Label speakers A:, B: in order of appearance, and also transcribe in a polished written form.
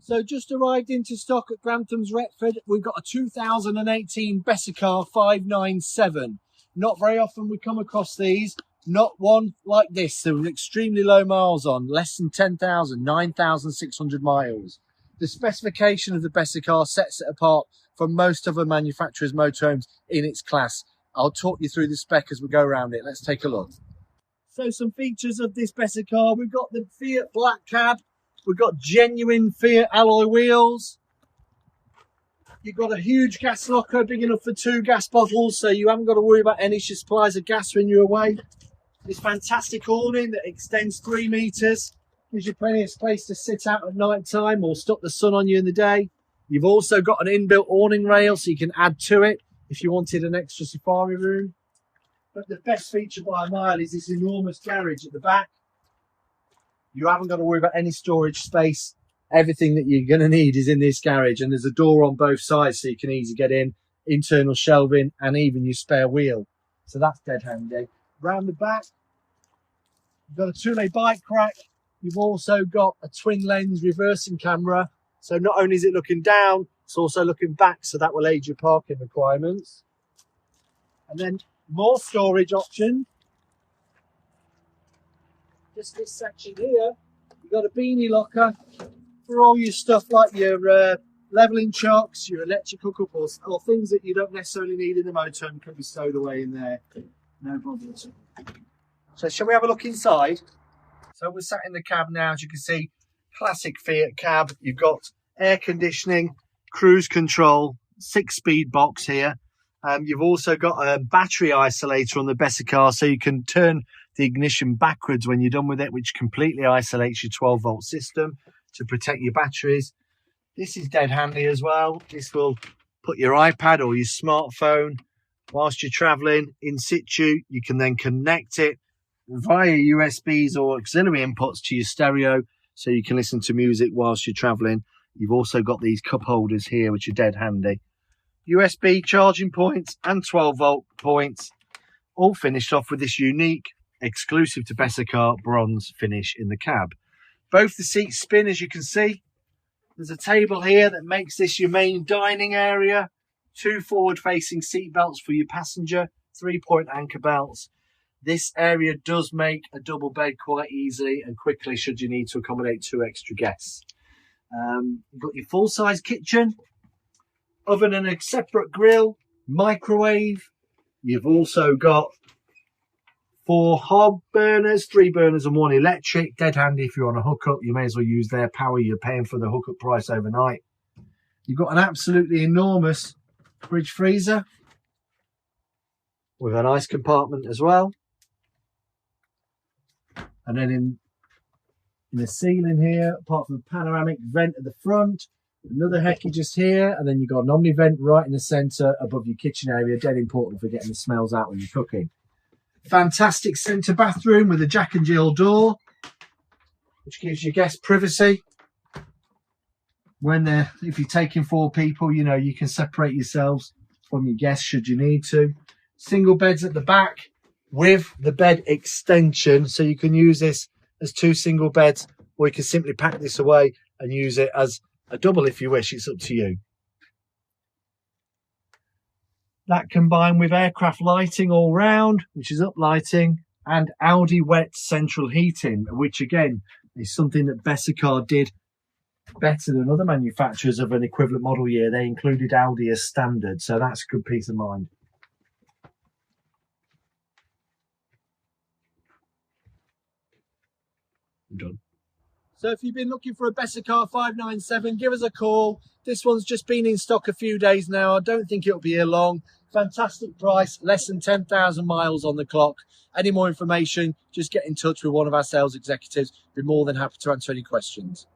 A: So just arrived into stock at Grantham's Retford. We've got a 2018 Bessacarr 597. Not very often we come across these. Not one like this. There was extremely low miles on, less than 10,000, 9,600 miles. The specification of the Bessacarr sets it apart from most other manufacturers' motorhomes in its class. I'll talk you through the spec as we go around it. Let's take a look. So some features of this Bessacarr. We've got the Fiat black cab. We've got genuine Fiat alloy wheels. You've got a huge gas locker big enough for 2 gas bottles, so you haven't got to worry about any supplies of gas when you're away. This fantastic awning that extends 3 metres, gives you plenty of space to sit out at night time or stop the sun on you in the day. You've also got an inbuilt awning rail, so you can add to it if you wanted an extra safari room. But the best feature by a mile is this enormous garage at the back. You haven't got to worry about any storage space. Everything that you're going to need is in this garage, and there's a door on both sides so you can easily get in, internal shelving, and even your spare wheel. So that's dead handy. Round the back, you've got a 2-lay bike rack. You've also got a twin lens reversing camera. So not only is it looking down, it's also looking back, so that will aid your parking requirements. And then more storage options. Just this section here, you've got a beanie locker for all your stuff like your levelling chocks, your electric hookup, or things that you don't necessarily need in the motorhome can be stowed away in there. No problem at all. So shall we have a look inside? So we're sat in the cab now, as you can see, classic Fiat cab. You've got air conditioning, cruise control, 6-speed box here. You've also got a battery isolator on the Bessacarr, so you can turn the ignition backwards when you're done with it, which completely isolates your 12-volt system to protect your batteries. This is dead handy as well. This will put your iPad or your smartphone whilst you're traveling in situ. You can then connect it via USBs or auxiliary inputs to your stereo, so you can listen to music whilst you're traveling. You've also got these cup holders here, which are dead handy. USB charging points and 12-volt points, all finished off with this unique, exclusive to Bessacarr bronze finish in the cab. Both the seats spin, as you can see. There's a table here that makes this your main dining area. 2 forward-facing seat belts for your passenger, 3-point anchor belts. This area does make a double bed quite easily and quickly should you need to accommodate 2 extra guests. You've got your full-size kitchen, oven and a separate grill, microwave. You've also got 4 hob burners, 3 burners and 1 electric. Dead handy if you're on a hookup. You may as well use their power. You're paying for the hookup price overnight. You've got an absolutely enormous fridge freezer with an ice compartment as well. And then in the ceiling here, apart from the panoramic vent at the front, another hecky just here, and then you've got an omni vent right in the centre above your kitchen area. Dead important for getting the smells out when you're cooking. Fantastic centre bathroom with a Jack and Jill door, which gives your guests privacy. If you're taking 4 people, you know, you can separate yourselves from your guests should you need to. Single beds at the back with the bed extension, so you can use this as 2 single beds, or you can simply pack this away and use it as a double if you wish. It's up to you. That combined with aircraft lighting all round, which is up lighting, and Audi wet central heating, which again is something that Bessacarr did better than other manufacturers of an equivalent model year. They included Audi as standard, so that's good peace of mind. I'm done. So if you've been looking for a Bessacarr 597, give us a call. This one's just been in stock a few days now. I don't think it'll be here long. Fantastic price, less than 10,000 miles on the clock. Any more information, just get in touch with one of our sales executives. Be more than happy to answer any questions.